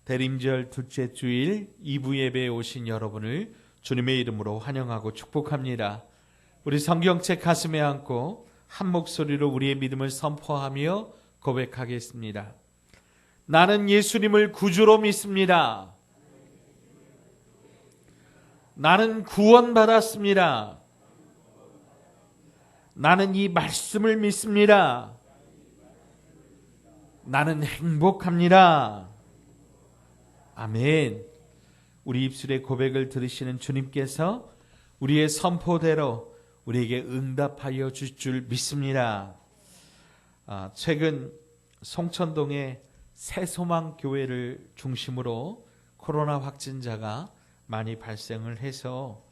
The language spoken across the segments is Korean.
대림절 둘째 주일 2부 예배에 오신 여러분을 주님의 이름으로 환영하고 축복합니다. 우리 성경책 가슴에 안고 한 목소리로 우리의 믿음을 선포하며 고백하겠습니다. 나는 예수님을 구주로 믿습니다. 나는 구원받았습니다. 나는 이 말씀을 믿습니다. 나는 행복합니다. 아멘. 우리 입술의 고백을 들으시는 주님께서 우리의 선포대로 우리에게 응답하여 주실 줄 믿습니다. 최근 송천동의 새소망교회를 중심으로 코로나 확진자가 많이 발생을 해서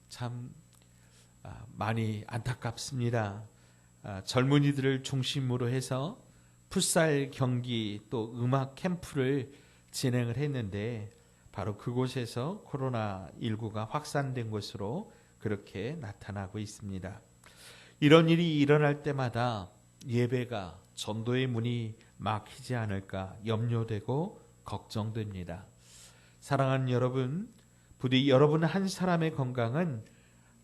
참 많이 안타깝습니다. 젊은이들을 중심으로 해서 풋살 경기 또 음악 캠프를 진행을 했는데 바로 그곳에서 코로나19가 확산된 것으로 그렇게 나타나고 있습니다. 이런 일이 일어날 때마다 예배가 전도의 문이 막히지 않을까 염려되고 걱정됩니다. 사랑하는 여러분, 부디 여러분 한 사람의 건강은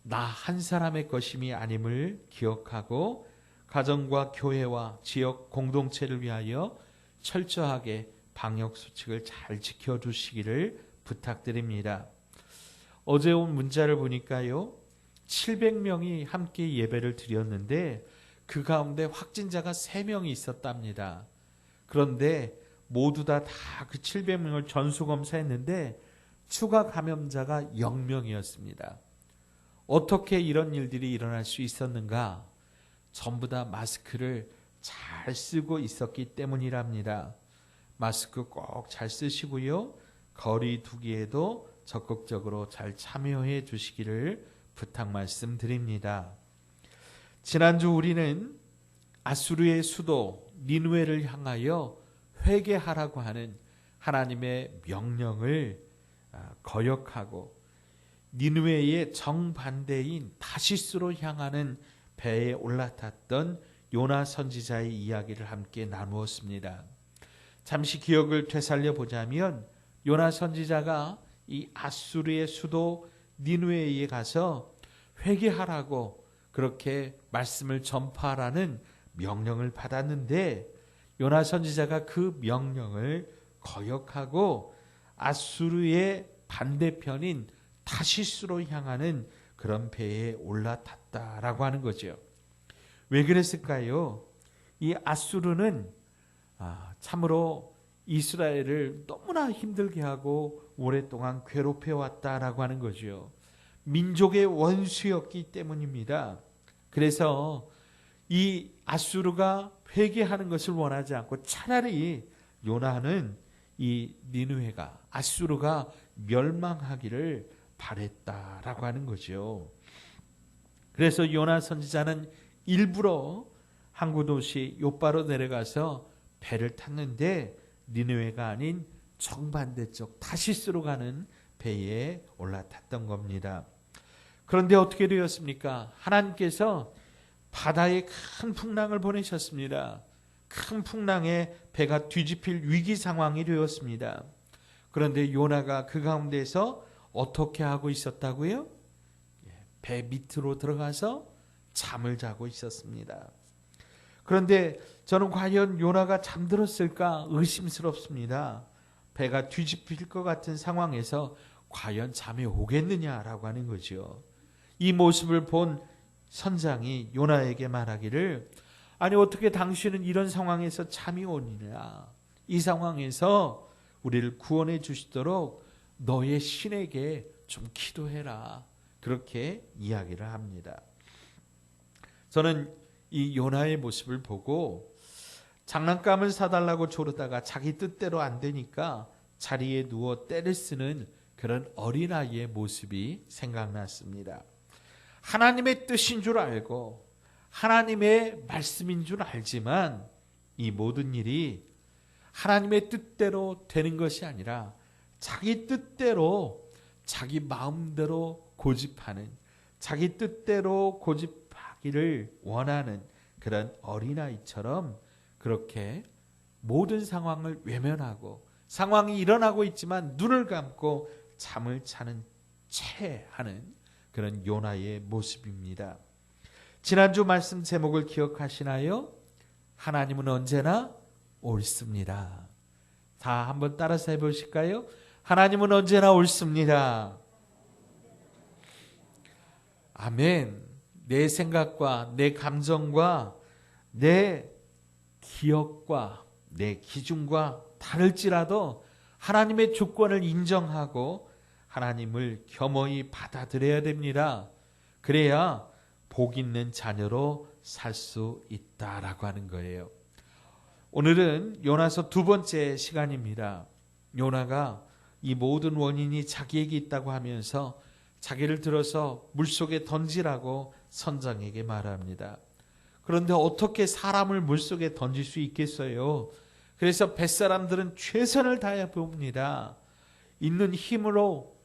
나 한 사람의 것임이 아님을 기억하고 가정과 교회와 지역 공동체를 위하여 철저하게 방역수칙을 잘 지켜주시기를 부탁드립니다. 어제 온 문자를 보니까요, 700명이 함께 예배를 드렸는데 그 가운데 확진자가 3명이 있었답니다. 그런데 모두 다 그 700명을 전수검사했는데 추가 감염자가 0명이었습니다. 어떻게 이런 일들이 일어날 수 있었는가? 전부 다 마스크를 잘 쓰고 있었기 때문이랍니다. 마스크 꼭 잘 쓰시고요. 거리 두기에도 적극적으로 잘 참여해 주시기를 부탁 말씀드립니다. 지난주 우리는 아수르의 수도 니느웨를 향하여 회개하라고 하는 하나님의 명령을 거역하고 니느웨의 정반대인 다시스로 향하는 배에 올라탔던 요나 선지자의 이야기를 함께 나누었습니다. 잠시 기억을 되살려 보자면 요나 선지자가 이 아수르의 수도 니느웨에 가서 회개하라고 그렇게 말씀을 전파하라는 명령을 받았는데 요나 선지자가 그 명령을 거역하고 아수르의 반대편인 다시스로 향하는 그런 배에 올라탔다라고 하는 거죠. 왜 그랬을까요? 이 아수르는 참으로 이스라엘을 너무나 힘들게 하고 오랫동안 괴롭혀왔다라고 하는 거죠. 민족의 원수였기 때문입니다. 그래서 이 아수르가 회개하는 것을 원하지 않고 차라리 요나는 이 니느웨가 아수르가 멸망하기를 바랬다라고 하는 거죠. 그래서 요나 선지자는 일부러 항구 도시 요바로 내려가서 배를 탔는데 니느웨가 아닌 정반대쪽 다시스로 가는 배에 올라탔던 겁니다. 그런데 어떻게 되었습니까? 하나님께서 바다에 큰 풍랑을 보내셨습니다. 큰 풍랑에 배가 뒤집힐 위기 상황이 되었습니다. 그런데 요나가 그 가운데서 어떻게 하고 있었다고요? 배 밑으로 들어가서 잠을 자고 있었습니다. 그런데 저는 과연 요나가 잠들었을까 의심스럽습니다. 배가 뒤집힐 것 같은 상황에서 과연 잠이 오겠느냐라고 하는 거죠. 이 모습을 본 선장이 요나에게 말하기를, 아니 어떻게 당신은 이런 상황에서 잠이 오느냐? 이 상황에서 우리를 구원해 주시도록 너의 신에게 좀 기도해라. 그렇게 이야기를 합니다. 저는 이 요나의 모습을 보고 장난감을 사달라고 조르다가 자기 뜻대로 안 되니까 자리에 누워 떼를 쓰는 그런 어린아이의 모습이 생각났습니다. 하나님의 뜻인 줄 알고 하나님의 말씀인 줄 알지만 이 모든 일이 하나님의 뜻대로 되는 것이 아니라 자기 뜻대로 자기 마음대로 고집하는, 자기 뜻대로 고집하기를 원하는 그런 어린아이처럼 그렇게 모든 상황을 외면하고 상황이 일어나고 있지만 눈을 감고 잠을 자는 채 하는 그런 요나의 모습입니다. 지난주 말씀 제목을 기억하시나요? 하나님은 언제나 옳습니다. 다 한번 따라서 해보실까요? 하나님은 언제나 옳습니다. 아멘. 내 생각과 내 감정과 내 기억과 내 기준과 다를지라도 하나님의 주권을 인정하고 하나님을 겸허히 받아들여야 됩니다. 그래야 복 있는 자녀로 살 수 있다라고 하는 거예요. 오늘은 요나서 두 번째 시간입니다. 요나가 이 모든 원인이 자기에게 있다고 하면서 자기를 들어서 물속에 던지라고 선장에게 말합니다. 그런데 어떻게 사람을 물속에 던질 수 있겠어요? 그래서 뱃사람들은 최선을 다해 봅니다. 있는 힘으로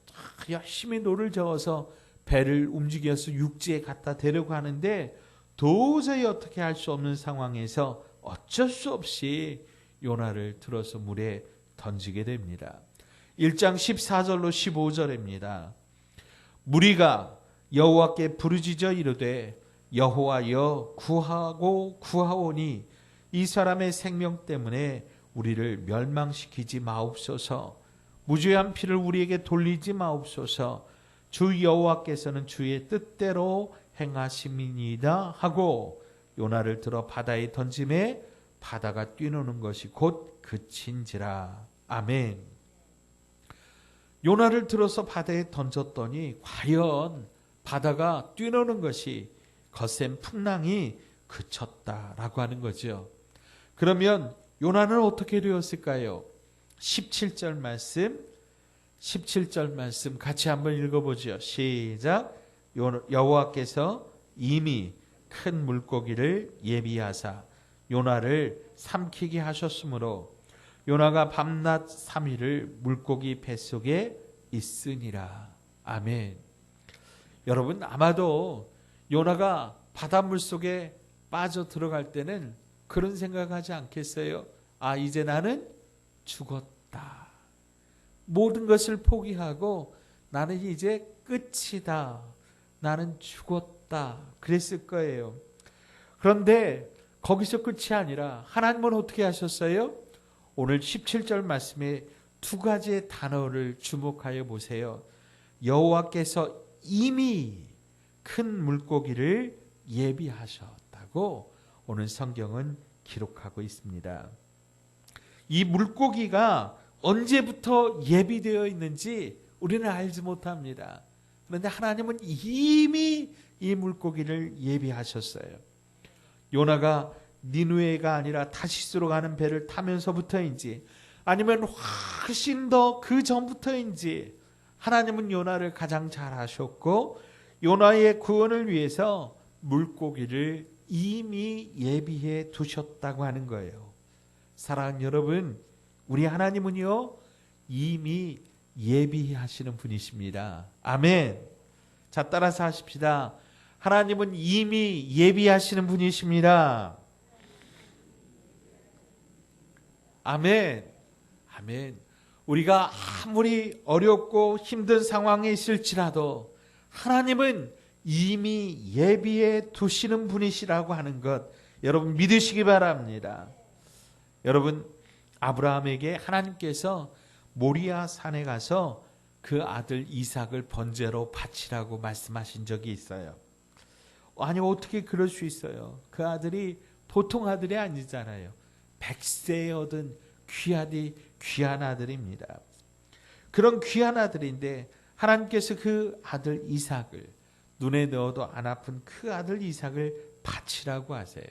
열심히 노를 저어서 배를 움직여서 육지에 갖다 대려고 하는데 도저히 어떻게 할 수 없는 상황에서 어쩔 수 없이 요나를 들어서 물에 던지게 됩니다. 1장 14절로 15절입니다. 무리가 여호와께 부르짖어 이르되 여호와여 구하고 구하오니 이 사람의 생명 때문에 우리를 멸망시키지 마옵소서. 무죄한 피를 우리에게 돌리지 마옵소서. 주 여호와께서는 주의 뜻대로 행하심이니이다 하고 요나를 들어 바다에 던짐에 바다가 뛰노는 것이 곧 그친지라. 아멘. 요나를 들어서 바다에 던졌더니 과연 바다가 뛰노는 것이 거센 풍랑이 그쳤다라고 하는 거죠. 그러면 요나는 어떻게 되었을까요? 17절 말씀 같이 한번 읽어보죠. 시작. 여호와께서 이미 큰 물고기를 예비하사 요나를 삼키게 하셨으므로 요나가 밤낮 3일을 물고기 뱃속에 있으니라. 아멘. 여러분 아마도 요나가 바닷물 속에 빠져 들어갈 때는 그런 생각하지 않겠어요? 아, 이제 나는 죽었다. 모든 것을 포기하고 나는 이제 끝이다. 나는 죽었다. 그랬을 거예요. 그런데 거기서 끝이 아니라 하나님은 어떻게 하셨어요? 오늘 17절 말씀에 두 가지의 단어를 주목하여 보세요. 여호와께서 이미 큰 물고기를 예비하셨다고 오늘 성경은 기록하고 있습니다. 이 물고기가 언제부터 예비되어 있는지 우리는 알지 못합니다. 그런데 하나님은 이미 이 물고기를 예비하셨어요. 요나가 니느웨가 아니라 타시스로 가는 배를 타면서부터인지 아니면 훨씬 더 그 전부터인지 하나님은 요나를 가장 잘 아셨고 요나의 구원을 위해서 물고기를 이미 예비해 두셨다고 하는 거예요. 사랑하는 여러분, 우리 하나님은요 이미 예비하시는 분이십니다. 아멘. 자, 따라서 하십시다. 하나님은 이미 예비하시는 분이십니다. 아멘. 아멘. 우리가 아무리 어렵고 힘든 상황에 있을지라도 하나님은 이미 예비해 두시는 분이시라고 하는 것 여러분 믿으시기 바랍니다. 여러분 아브라함에게 하나님께서 모리아 산에 가서 그 아들 이삭을 번제로 바치라고 말씀하신 적이 있어요. 아니 어떻게 그럴 수 있어요? 그 아들이 보통 아들이 아니잖아요. 백세에 얻은 귀한 아들입니다. 그런 귀한 아들인데 하나님께서 그 아들 이삭을 눈에 넣어도 안 아픈 그 아들 이삭을 바치라고 하세요.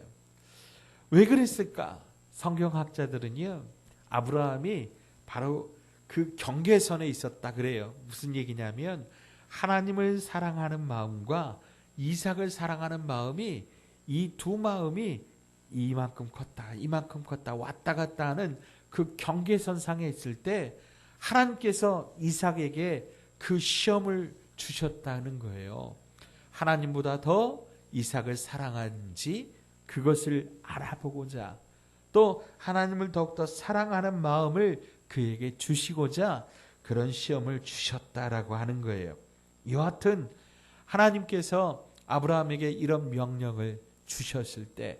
왜 그랬을까? 성경학자들은요 아브라함이 바로 그 경계선에 있었다 그래요. 무슨 얘기냐면 하나님을 사랑하는 마음과 이삭을 사랑하는 마음이 이 두 마음이 이만큼 컸다 왔다 갔다 하는 그 경계선상에 있을 때 하나님께서 이삭에게 그 시험을 주셨다는 거예요. 하나님보다 더 이삭을 사랑하는지 그것을 알아보고자 또 하나님을 더욱더 사랑하는 마음을 그에게 주시고자 그런 시험을 주셨다라고 하는 거예요. 여하튼 하나님께서 아브라함에게 이런 명령을 주셨을 때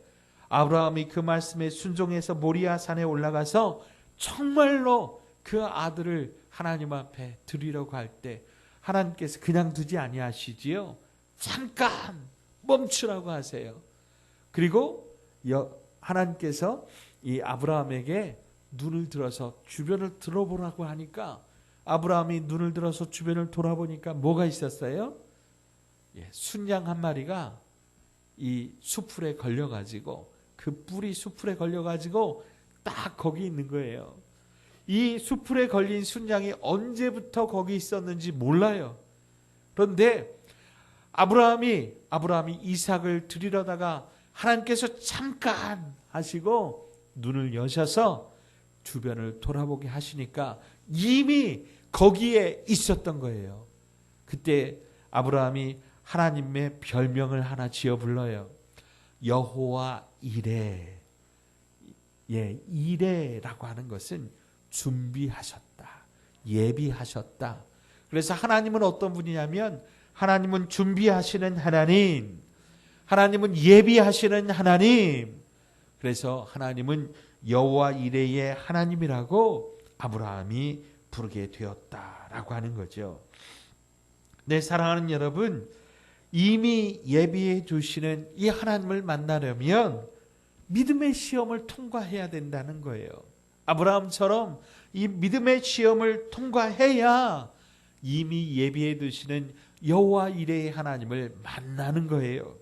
아브라함이 그 말씀에 순종해서 모리아 산에 올라가서 정말로 그 아들을 하나님 앞에 드리려고 할 때 하나님께서 그냥 두지 아니하시지요. 잠깐 멈추라고 하세요. 그리고 하나님께서 이 아브라함에게 눈을 들어서 주변을 들어보라고 하니까 아브라함이 눈을 들어서 주변을 돌아보니까 뭐가 있었어요? 순양 한 마리가 이 수풀에 걸려가지고 그 뿔이 수풀에 걸려가지고 딱 거기 있는 거예요. 이 수풀에 걸린 순양이 언제부터 거기 있었는지 몰라요. 그런데 아브라함이 이삭을 드리려다가 하나님께서 잠깐 하시고 눈을 여셔서 주변을 돌아보게 하시니까 이미 거기에 있었던 거예요. 그때 아브라함이 하나님의 별명을 하나 지어 불러요. 여호와 이레. 이레라고 하는 것은 준비하셨다. 예비하셨다. 그래서 하나님은 어떤 분이냐면 하나님은 준비하시는 하나님, 하나님은 예비하시는 하나님. 그래서 하나님은 여호와 이레의 하나님이라고 아브라함이 부르게 되었다라고 하는 거죠. 네, 사랑하는 여러분, 이미 예비해 주시는 이 하나님을 만나려면 믿음의 시험을 통과해야 된다는 거예요. 아브라함처럼 이 믿음의 시험을 통과해야 이미 예비해 두시는 여호와 이레의 하나님을 만나는 거예요.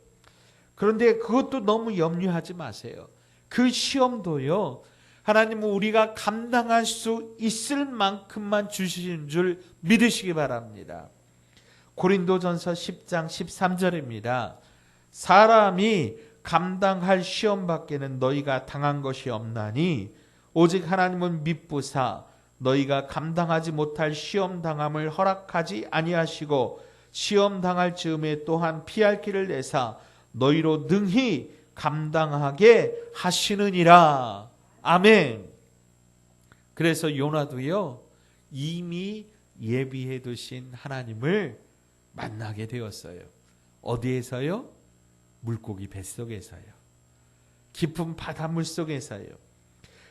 그런데 그것도 너무 염려하지 마세요. 그 시험도요, 하나님은 우리가 감당할 수 있을 만큼만 주시는 줄 믿으시기 바랍니다. 고린도전서 10장 13절입니다. 사람이 감당할 시험 밖에는 너희가 당한 것이 없나니 오직 하나님은 미쁘사 너희가 감당하지 못할 시험 당함을 허락하지 아니하시고 시험 당할 즈음에 또한 피할 길을 내사 너희로 능히 감당하게 하시느니라. 아멘. 그래서 요나도요, 이미 예비해 두신 하나님을 만나게 되었어요. 어디에서요? 물고기 뱃속에서요. 깊은 바닷물 속에서요.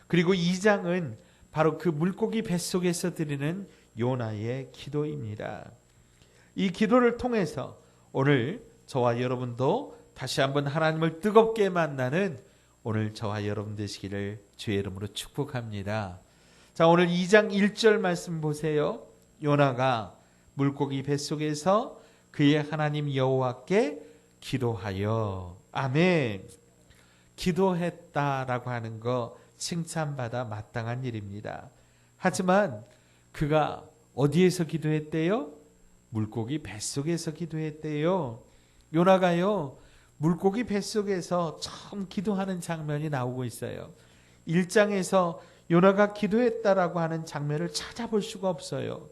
그리고 2장은 바로 그 물고기 뱃속에서 드리는 요나의 기도입니다. 이 기도를 통해서 오늘 저와 여러분도 다시 한번 하나님을 뜨겁게 만나는 오늘 저와 여러분 되시기를 주의 이름으로 축복합니다. 자, 오늘 2장 1절 말씀 보세요. 요나가 물고기 뱃속에서 그의 하나님 여호와께 기도하여. 아멘. 기도했다라고 하는 거 칭찬받아 마땅한 일입니다. 하지만 그가 어디에서 기도했대요? 물고기 뱃속에서 기도했대요. 요나가요, 물고기 뱃속에서 처음 기도하는 장면이 나오고 있어요. 1장에서 요나가 기도했다라고 하는 장면을 찾아볼 수가 없어요.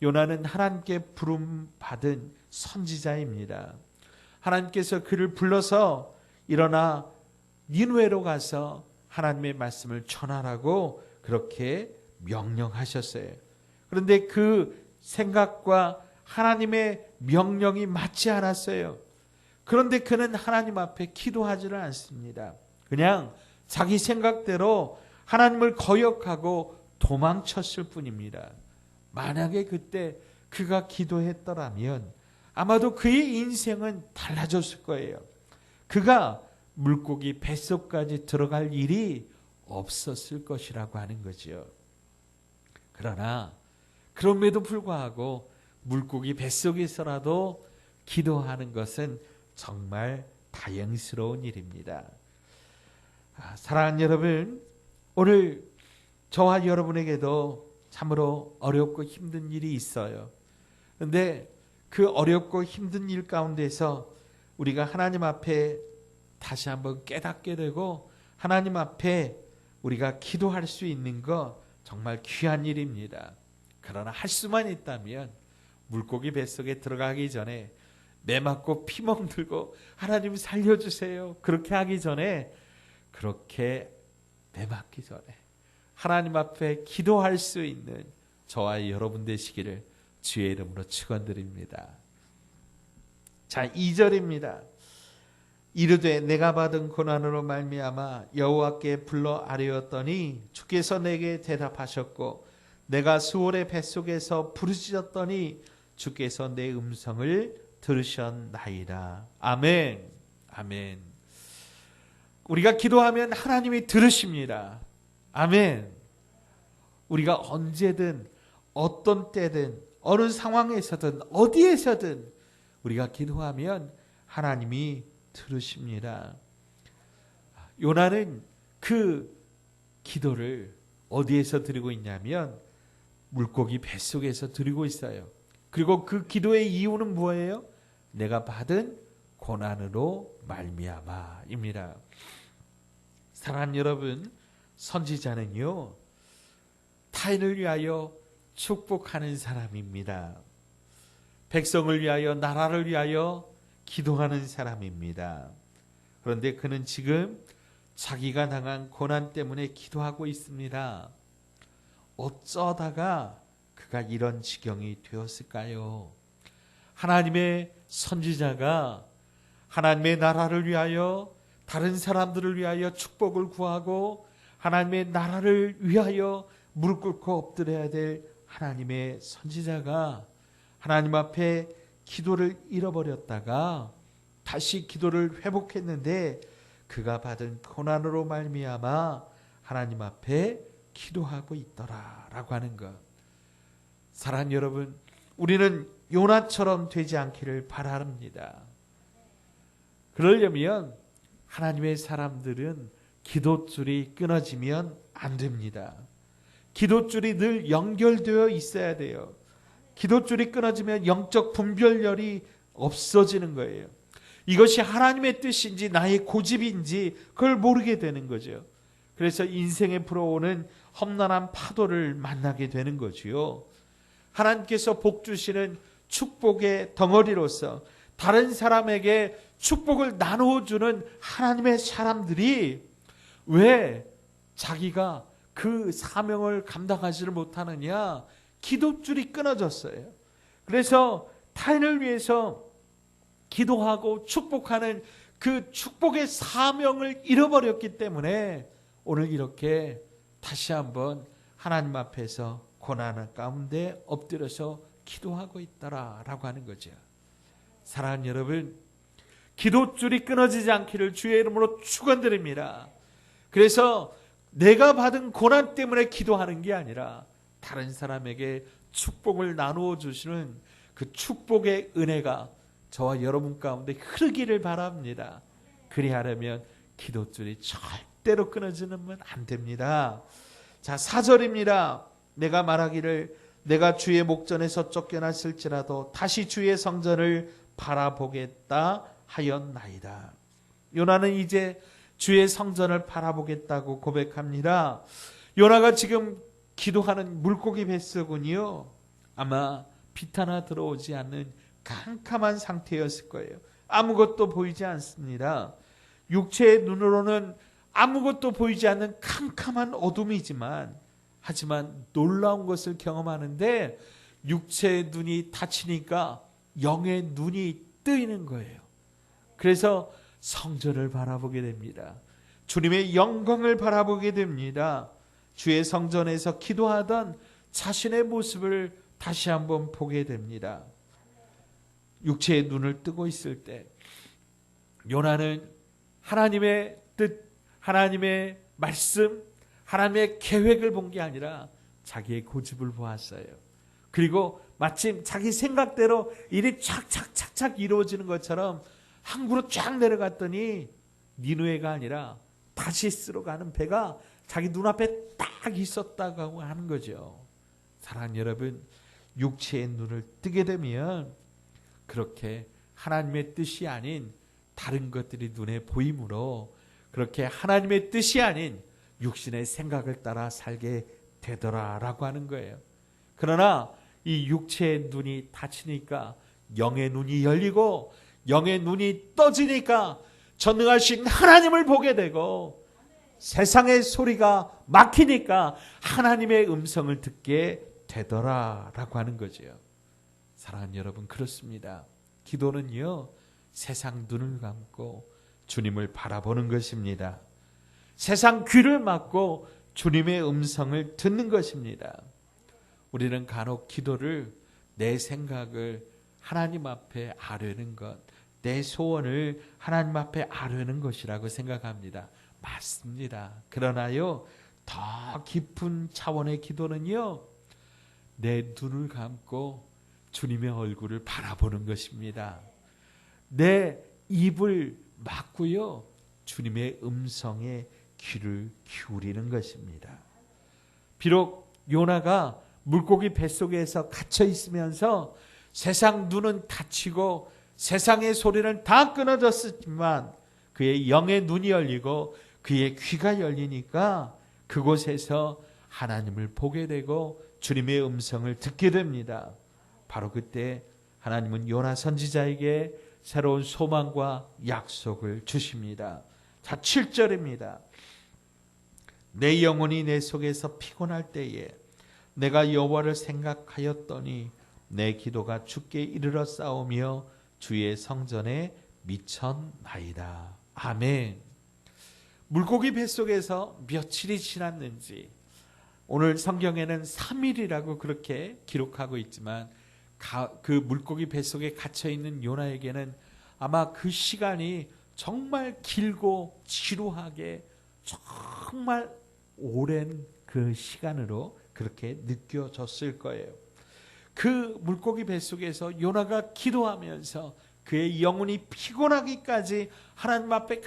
요나는 하나님께 부름받은 선지자입니다. 하나님께서 그를 불러서 일어나 니느웨로 가서 하나님의 말씀을 전하라고 그렇게 명령하셨어요. 그런데 그 생각과 하나님의 명령이 맞지 않았어요. 그런데 그는 하나님 앞에 기도하지를 않습니다. 그냥 자기 생각대로 하나님을 거역하고 도망쳤을 뿐입니다. 만약에 그때 그가 기도했더라면 아마도 그의 인생은 달라졌을 거예요. 그가 물고기 뱃속까지 들어갈 일이 없었을 것이라고 하는 거죠. 그러나 그럼에도 불구하고 물고기 뱃속에서라도 기도하는 것은 정말 다행스러운 일입니다. 사랑하는 여러분, 오늘 저와 여러분에게도 참으로 어렵고 힘든 일이 있어요. 그런데 그 어렵고 힘든 일 가운데서 우리가 하나님 앞에 다시 한번 깨닫게 되고 하나님 앞에 우리가 기도할 수 있는 거 정말 귀한 일입니다. 그러나 할 수만 있다면 물고기 뱃속에 들어가기 전에 매 맞고 피멍 들고 하나님 살려주세요. 그렇게 하기 전에, 그렇게 매 맞기 전에 하나님 앞에 기도할 수 있는 저와 여러분 되시기를 주의 이름으로 축원드립니다. 자, 2절입니다. 이르되 내가 받은 고난으로 말미암아 여호와께 불러 아뢰었더니 주께서 내게 대답하셨고 내가 수월의 뱃속에서 부르짖었더니 주께서 내 음성을 들으셨나이다. 아멘. 아멘. 우리가 기도하면 하나님이 들으십니다. 아멘. 우리가 언제든 어떤 때든 어느 상황에서든 어디에서든 우리가 기도하면 하나님이 들으십니다. 요나는 그 기도를 어디에서 드리고 있냐면 물고기 뱃속에서 드리고 있어요. 그리고 그 기도의 이유는 뭐예요? 내가 받은 고난으로 말미암아입니다. 사랑하는 여러분, 선지자는요 타인을 위하여 축복하는 사람입니다. 백성을 위하여, 나라를 위하여 기도하는 사람입니다. 그런데 그는 지금 자기가 당한 고난 때문에 기도하고 있습니다. 어쩌다가 그가 이런 지경이 되었을까요? 하나님의 선지자가 하나님의 나라를 위하여, 다른 사람들을 위하여 축복을 구하고 하나님의 나라를 위하여 무릎 꿇고 엎드려야 될 하나님의 선지자가 하나님 앞에 기도를 잃어버렸다가 다시 기도를 회복했는데 그가 받은 고난으로 말미암아 하나님 앞에 기도하고 있더라라고 하는 것. 사랑하는 여러분, 우리는 요나처럼 되지 않기를 바랍니다. 그러려면 하나님의 사람들은 기도줄이 끊어지면 안 됩니다. 기도줄이 늘 연결되어 있어야 돼요. 기도줄이 끊어지면 영적 분별력이 없어지는 거예요. 이것이 하나님의 뜻인지 나의 고집인지 그걸 모르게 되는 거죠. 그래서 인생에 불어오는 험난한 파도를 만나게 되는 거지요. 하나님께서 복 주시는 축복의 덩어리로서 다른 사람에게 축복을 나누어주는 하나님의 사람들이 왜 자기가 그 사명을 감당하지를 못하느냐? 기도줄이 끊어졌어요. 그래서 타인을 위해서 기도하고 축복하는 그 축복의 사명을 잃어버렸기 때문에 오늘 이렇게 다시 한번 하나님 앞에서 고난 가운데 엎드려서 기도하고 있더라라고 하는 거죠. 사랑하는 여러분, 기도줄이 끊어지지 않기를 주의 이름으로 축원드립니다. 그래서 내가 받은 고난 때문에 기도하는 게 아니라 다른 사람에게 축복을 나누어 주시는 그 축복의 은혜가 저와 여러분 가운데 흐르기를 바랍니다. 그리하려면 기도줄이 절대로 끊어지면 안 됩니다. 자, 4절입니다. 내가 말하기를 내가 주의 목전에서 쫓겨났을지라도 다시 주의 성전을 바라보겠다 하였나이다. 요나는 이제 주의 성전을 바라보겠다고 고백합니다. 요나가 지금 기도하는 물고기 뱃속은요 아마 빛 하나 들어오지 않는 캄캄한 상태였을 거예요. 아무것도 보이지 않습니다. 육체의 눈으로는 아무것도 보이지 않는 캄캄한 어둠이지만 하지만 놀라운 것을 경험하는데 육체의 눈이 닫히니까 영의 눈이 뜨이는 거예요. 그래서 성전을 바라보게 됩니다. 주님의 영광을 바라보게 됩니다. 주의 성전에서 기도하던 자신의 모습을 다시 한번 보게 됩니다. 육체의 눈을 뜨고 있을 때 요나는 하나님의 뜻, 하나님의 말씀, 하나님의 계획을 본 게 아니라 자기의 고집을 보았어요. 그리고 마침 자기 생각대로 일이 착착착착 이루어지는 것처럼 항구로 쫙 내려갔더니 니누에가 아니라 다시스로 가는 배가 자기 눈앞에 딱 있었다고 하는 거죠. 사랑하는 여러분, 육체의 눈을 뜨게 되면 그렇게 하나님의 뜻이 아닌 다른 것들이 눈에 보이므로 그렇게 하나님의 뜻이 아닌 육신의 생각을 따라 살게 되더라라고 하는 거예요. 그러나 이 육체의 눈이 닫히니까 영의 눈이 열리고 영의 눈이 떠지니까 전능하신 하나님을 보게 되고 세상의 소리가 막히니까 하나님의 음성을 듣게 되더라라고 하는 거죠. 사랑하는 여러분, 그렇습니다. 기도는요, 세상 눈을 감고 주님을 바라보는 것입니다. 세상 귀를 막고 주님의 음성을 듣는 것입니다. 우리는 간혹 기도를 내 생각을 하나님 앞에 아뢰는 것, 내 소원을 하나님 앞에 아뢰는 것이라고 생각합니다. 맞습니다. 그러나요, 더 깊은 차원의 기도는요, 내 눈을 감고 주님의 얼굴을 바라보는 것입니다. 내 입을 막고요, 주님의 음성에 귀를 기울이는 것입니다. 비록 요나가 물고기 뱃속에서 갇혀 있으면서 세상 눈은 닫히고 세상의 소리는 다 끊어졌지만 그의 영의 눈이 열리고 그의 귀가 열리니까 그곳에서 하나님을 보게 되고 주님의 음성을 듣게 됩니다. 바로 그때 하나님은 요나 선지자에게 새로운 소망과 약속을 주십니다. 자, 7절입니다. 내 영혼이 내 속에서 피곤할 때에 내가 여호와를 생각하였더니 내 기도가 주께 이르러 싸우며 주의 성전에 미쳤나이다. 아멘. 물고기 뱃속에서 며칠이 지났는지, 오늘 성경에는 3일이라고 그렇게 기록하고 있지만 그 물고기 뱃속에 갇혀있는 요나에게는 아마 그 시간이 정말 길고 지루하게 정말 오랜 그 시간으로 그렇게 느껴졌을 거예요. 그 물고기 뱃속에서 요나가 기도하면서 그의 영혼이 피곤하기까지 하나님 앞에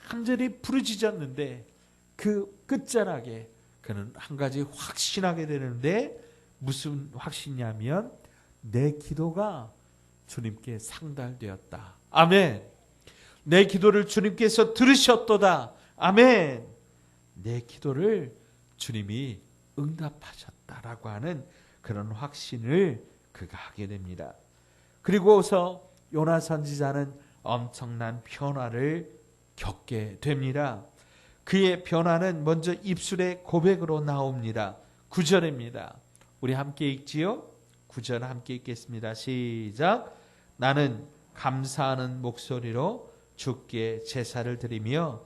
간절히 부르짖었는데 그 끝자락에 그는 한 가지 확신하게 되는데, 무슨 확신이냐면 내 기도가 주님께 상달되었다. 아멘. 내 기도를 주님께서 들으셨도다. 아멘. 내 기도를 주님이 응답하셨다라고 하는 그런 확신을 그가 하게 됩니다. 그리고서 요나 선지자는 엄청난 변화를 겪게 됩니다. 그의 변화는 먼저 입술의 고백으로 나옵니다. 9절입니다. 우리 함께 읽지요? 9절 함께 읽겠습니다. 시작. 나는 감사하는 목소리로 주께 제사를 드리며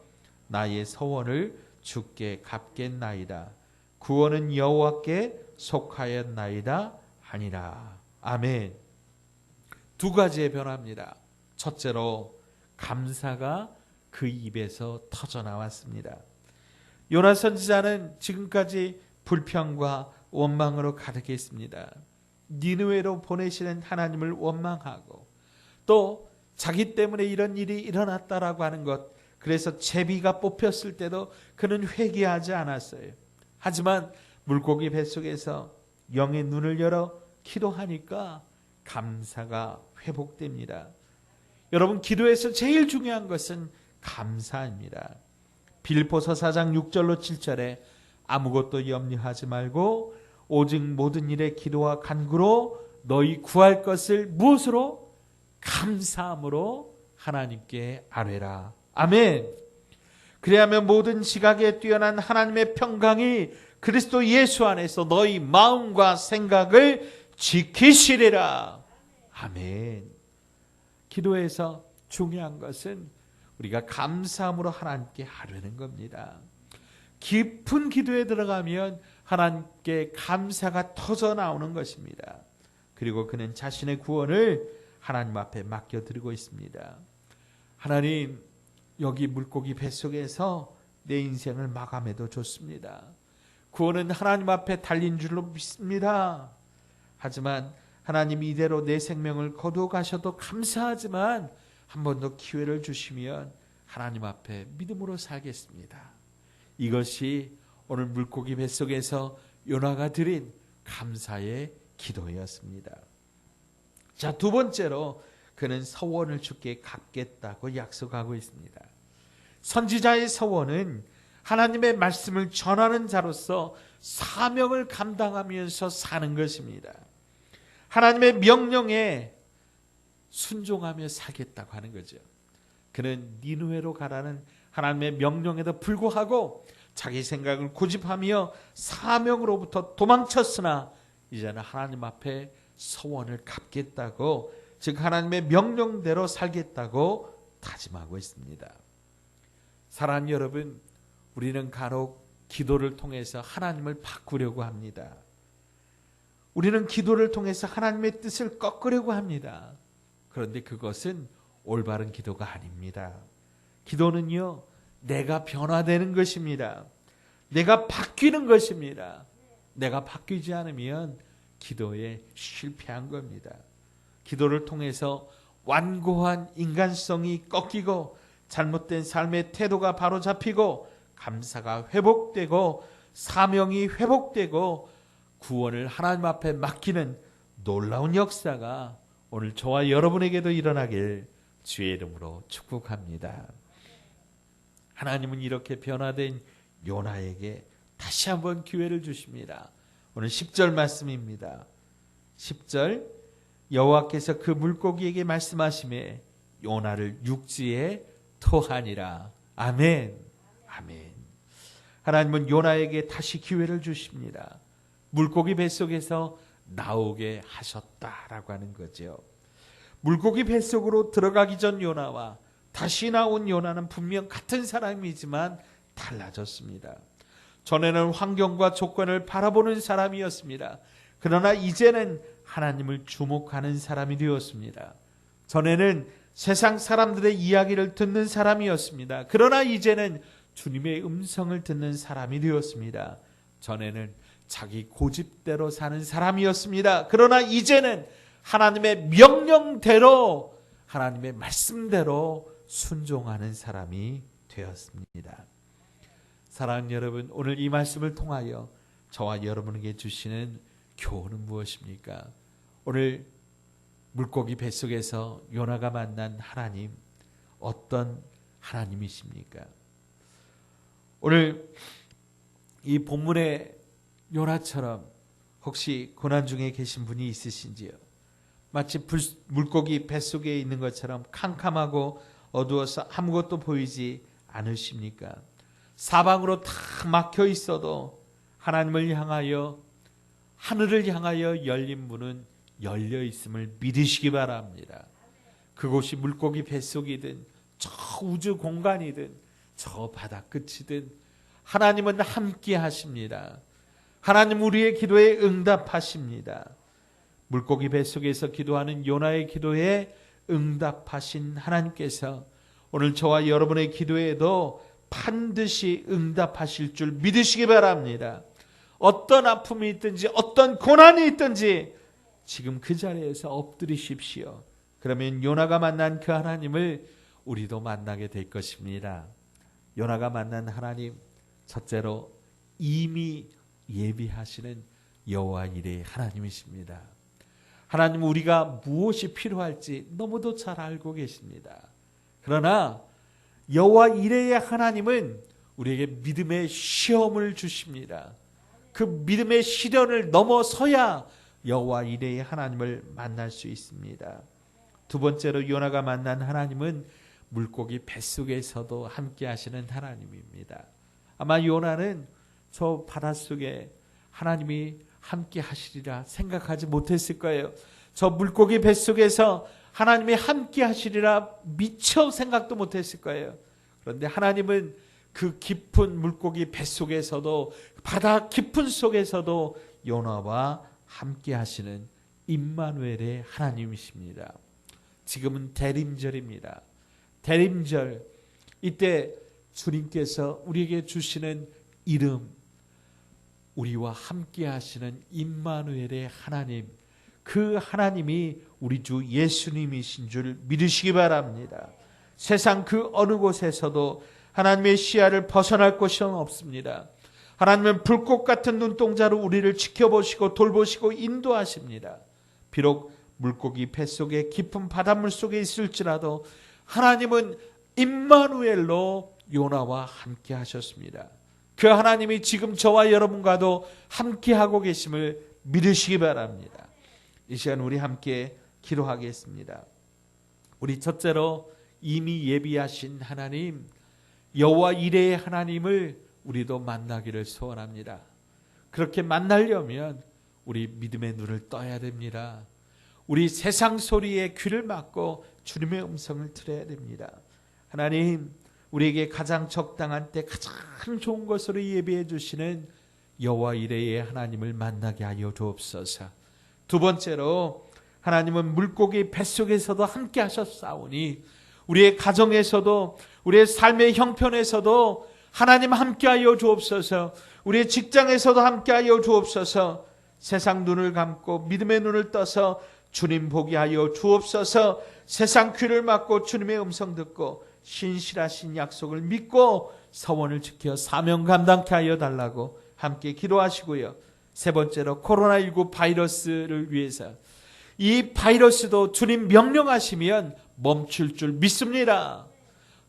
나의 서원을 주께 갚겠나이다. 구원은 여호와께 속하였나이다 하니라. 아멘. 두 가지의 변화입니다. 첫째로 감사가 그 입에서 터져 나왔습니다. 요나 선지자는 지금까지 불평과 원망으로 가득했습니다. 니느웨로 보내시는 하나님을 원망하고 또 자기 때문에 이런 일이 일어났다라고 하는 것, 그래서 제비가 뽑혔을 때도 그는 회개하지 않았어요. 하지만 물고기 뱃속에서 영의 눈을 열어 기도하니까 감사가 회복됩니다. 여러분, 기도에서 제일 중요한 것은 감사입니다. 빌립보서 4장 6절로 7절에 아무것도 염려하지 말고 오직 모든 일에 기도와 간구로 너희 구할 것을 무엇으로? 감사함으로 하나님께 아뢰라. 아멘. 그리하면 모든 지각에 뛰어난 하나님의 평강이 그리스도 예수 안에서 너희 마음과 생각을 지키시리라. 아멘. 기도에서 중요한 것은 우리가 감사함으로 하나님께 아뢰는 겁니다. 깊은 기도에 들어가면 하나님께 감사가 터져 나오는 것입니다. 그리고 그는 자신의 구원을 하나님 앞에 맡겨드리고 있습니다. 하나님, 여기 물고기 뱃속에서 내 인생을 마감해도 좋습니다. 구원은 하나님 앞에 달린 줄로 믿습니다. 하지만 하나님 이대로 내 생명을 거두어 가셔도 감사하지만 한 번 더 기회를 주시면 하나님 앞에 믿음으로 살겠습니다. 이것이 오늘 물고기 뱃속에서 요나가 드린 감사의 기도였습니다. 자, 두 번째로 그는 서원을 주께 갚겠다고 약속하고 있습니다. 선지자의 서원은 하나님의 말씀을 전하는 자로서 사명을 감당하면서 사는 것입니다. 하나님의 명령에 순종하며 살겠다고 하는 거죠. 그는 니느웨로 가라는 하나님의 명령에도 불구하고 자기 생각을 고집하며 사명으로부터 도망쳤으나 이제는 하나님 앞에 서원을 갚겠다고, 즉 하나님의 명령대로 살겠다고 다짐하고 있습니다. 사랑하는 여러분, 우리는 간혹 기도를 통해서 하나님을 바꾸려고 합니다. 우리는 기도를 통해서 하나님의 뜻을 꺾으려고 합니다. 그런데 그것은 올바른 기도가 아닙니다. 기도는요, 내가 변화되는 것입니다. 내가 바뀌는 것입니다. 내가 바뀌지 않으면 기도에 실패한 겁니다. 기도를 통해서 완고한 인간성이 꺾이고 잘못된 삶의 태도가 바로잡히고 감사가 회복되고 사명이 회복되고 구원을 하나님 앞에 맡기는 놀라운 역사가 오늘 저와 여러분에게도 일어나길 주의 이름으로 축복합니다. 하나님은 이렇게 변화된 요나에게 다시 한번 기회를 주십니다. 오늘 10절 말씀입니다. 10절, 여호와께서 그 물고기에게 말씀하시매 요나를 육지에 토하니라. 아멘. 아멘. 하나님은 요나에게 다시 기회를 주십니다. 물고기 뱃속에서 나오게 하셨다라고 하는 거죠. 물고기 뱃속으로 들어가기 전 요나와 다시 나온 요나는 분명 같은 사람이지만 달라졌습니다. 전에는 환경과 조건을 바라보는 사람이었습니다. 그러나 이제는 하나님을 주목하는 사람이 되었습니다. 전에는 세상 사람들의 이야기를 듣는 사람이었습니다. 그러나 이제는 주님의 음성을 듣는 사람이 되었습니다. 전에는 자기 고집대로 사는 사람이었습니다. 그러나 이제는 하나님의 명령대로, 하나님의 말씀대로 순종하는 사람이 되었습니다. 사랑하는 여러분, 오늘 이 말씀을 통하여 저와 여러분에게 주시는 교훈은 무엇입니까? 오늘 물고기 뱃속에서 요나가 만난 하나님, 어떤 하나님이십니까? 오늘 이 본문의 요나처럼 혹시 고난 중에 계신 분이 있으신지요? 마치 물고기 뱃속에 있는 것처럼 캄캄하고 어두워서 아무것도 보이지 않으십니까? 사방으로 다 막혀 있어도 하나님을 향하여, 하늘을 향하여 열린 문은 열려 있음을 믿으시기 바랍니다. 그곳이 물고기 뱃속이든 저 우주 공간이든 저 바다 끝이든 하나님은 함께 하십니다. 하나님 우리의 기도에 응답하십니다. 물고기 뱃속에서 기도하는 요나의 기도에 응답하신 하나님께서 오늘 저와 여러분의 기도에도 반드시 응답하실 줄 믿으시기 바랍니다. 어떤 아픔이 있든지 어떤 고난이 있든지 지금 그 자리에서 엎드리십시오. 그러면 요나가 만난 그 하나님을 우리도 만나게 될 것입니다. 요나가 만난 하나님, 첫째로 이미 예비하시는 여호와 이레의 하나님이십니다. 하나님, 우리가 무엇이 필요할지 너무도 잘 알고 계십니다. 그러나 여호와 이레의 하나님은 우리에게 믿음의 시험을 주십니다. 그 믿음의 시련을 넘어서야 여호와 이레의 하나님을 만날 수 있습니다. 두 번째로 요나가 만난 하나님은 물고기 뱃속에서도 함께 하시는 하나님입니다. 아마 요나는 저 바닷속에 하나님이 함께 하시리라 생각하지 못했을 거예요. 저 물고기 뱃속에서 하나님이 함께 하시리라 미처 생각도 못했을 거예요. 그런데 하나님은 그 깊은 물고기 뱃속에서도, 바다 깊은 속에서도 요나와 함께 하시는 임마누엘의 하나님이십니다. 지금은 대림절입니다. 대림절, 이때 주님께서 우리에게 주시는 이름, 우리와 함께 하시는 임마누엘의 하나님, 그 하나님이 우리 주 예수님이신 줄 믿으시기 바랍니다. 세상 그 어느 곳에서도 하나님의 시야를 벗어날 곳이 없습니다. 하나님은 불꽃 같은 눈동자로 우리를 지켜보시고 돌보시고 인도하십니다. 비록 물고기 뱃속에 깊은 바닷물 속에 있을지라도 하나님은 임마누엘로 요나와 함께 하셨습니다. 그 하나님이 지금 저와 여러분과도 함께하고 계심을 믿으시기 바랍니다. 이 시간 우리 함께 기도하겠습니다. 우리 첫째로 이미 예비하신 하나님, 여호와 이레의 하나님을 우리도 만나기를 소원합니다. 그렇게 만나려면 우리 믿음의 눈을 떠야 됩니다. 우리 세상 소리에 귀를 막고 주님의 음성을 들어야 됩니다. 하나님, 우리에게 가장 적당한 때 가장 좋은 것으로 예비해 주시는 여호와 이레의 하나님을 만나게 하여 주옵소서. 두 번째로, 하나님은 물고기 뱃속에서도 함께 하셨사오니 우리의 가정에서도 우리의 삶의 형편에서도 하나님 함께하여 주옵소서. 우리의 직장에서도 함께하여 주옵소서. 세상 눈을 감고 믿음의 눈을 떠서 주님 보게 하여 주옵소서. 세상 귀를 막고 주님의 음성 듣고 신실하신 약속을 믿고 서원을 지켜 사명 감당케 하여 달라고 함께 기도하시고요. 세 번째로, 코로나19 바이러스를 위해서, 이 바이러스도 주님 명령하시면 멈출 줄 믿습니다.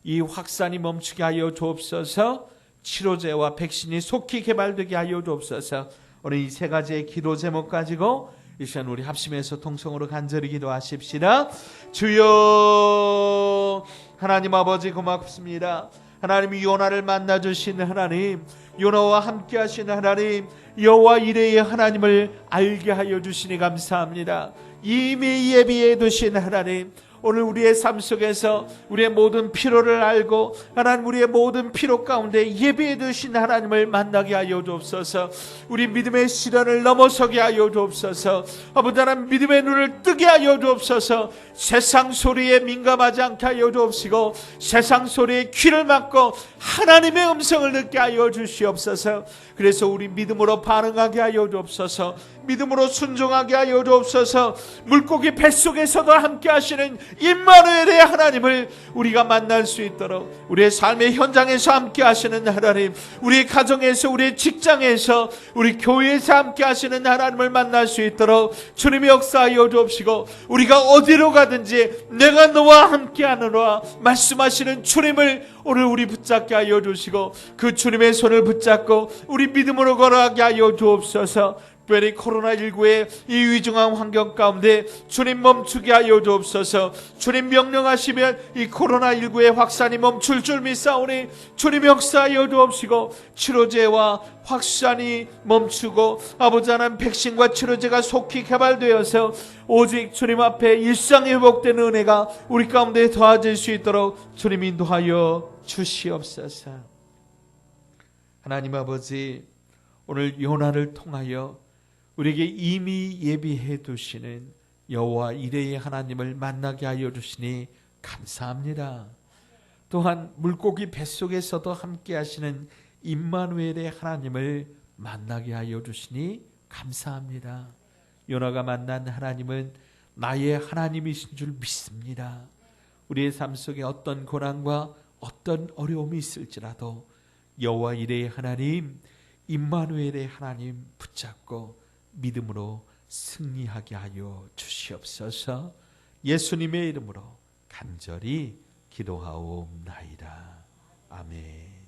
이 확산이 멈추게 하여 주옵소서. 치료제와 백신이 속히 개발되게 하여 주옵소서. 오늘 이 세 가지의 기도 제목 가지고 이 시간 우리 합심해서 통성으로 간절히 기도하십시다. 주여, 하나님 아버지 고맙습니다. 하나님이 요나를 만나주신 하나님, 요나와 함께 하신 하나님, 여호와 이레의 하나님을 알게 하여 주시니 감사합니다. 이미 예비해 두신 하나님, 오늘 우리의 삶 속에서 우리의 모든 피로를 알고 하나님, 우리의 모든 피로 가운데 예비해 두신 하나님을 만나게 하여 주옵소서. 우리 믿음의 시련을 넘어서게 하여 주옵소서. 아버지 하나님, 믿음의 눈을 뜨게 하여 주옵소서. 세상 소리에 민감하지 않게 하여 주옵시고 세상 소리에 귀를 막고 하나님의 음성을 듣게 하여 주시옵소서. 그래서 우리 믿음으로 반응하게 하여 주옵소서. 믿음으로 순종하게 하여 주옵소서. 물고기 뱃속에서도 함께 하시는 임마누엘의 하나님을 우리가 만날 수 있도록, 우리의 삶의 현장에서 함께 하시는 하나님, 우리 가정에서, 우리 직장에서, 우리 교회에서 함께 하시는 하나님을 만날 수 있도록 주님이 역사하여 주옵시고, 우리가 어디로 가든지 내가 너와 함께 하노라 말씀하시는 주님을 오늘 우리 붙잡게 하여 주시고 그 주님의 손을 붙잡고 우리 믿음으로 걸어가게 하여 주옵소서. 특별히 코로나19의 이 위중한 환경 가운데 주님 멈추게 하여 주옵소서. 주님 명령하시면 이 코로나19의 확산이 멈출 줄 믿사오니 주님 역사하여 주옵시고 치료제와 확산이 멈추고 아버지 하나님, 백신과 치료제가 속히 개발되어서 오직 주님 앞에 일상이 회복되는 은혜가 우리 가운데 더해질 수 있도록 주님 인도하여 주시옵소서. 하나님 아버지, 오늘 요나를 통하여 우리에게 이미 예비해 두시는 여호와 이레의 하나님을 만나게 하여 주시니 감사합니다. 또한 물고기 뱃속에서도 함께 하시는 임마누엘의 하나님을 만나게 하여 주시니 감사합니다. 요나가 만난 하나님은 나의 하나님이신 줄 믿습니다. 우리의 삶 속에 어떤 고난과 어떤 어려움이 있을지라도 여호와 이레의 하나님, 임마누엘의 하나님 붙잡고 믿음으로 승리하게 하여 주시옵소서. 예수님의 이름으로 간절히 기도하옵나이다. 아멘.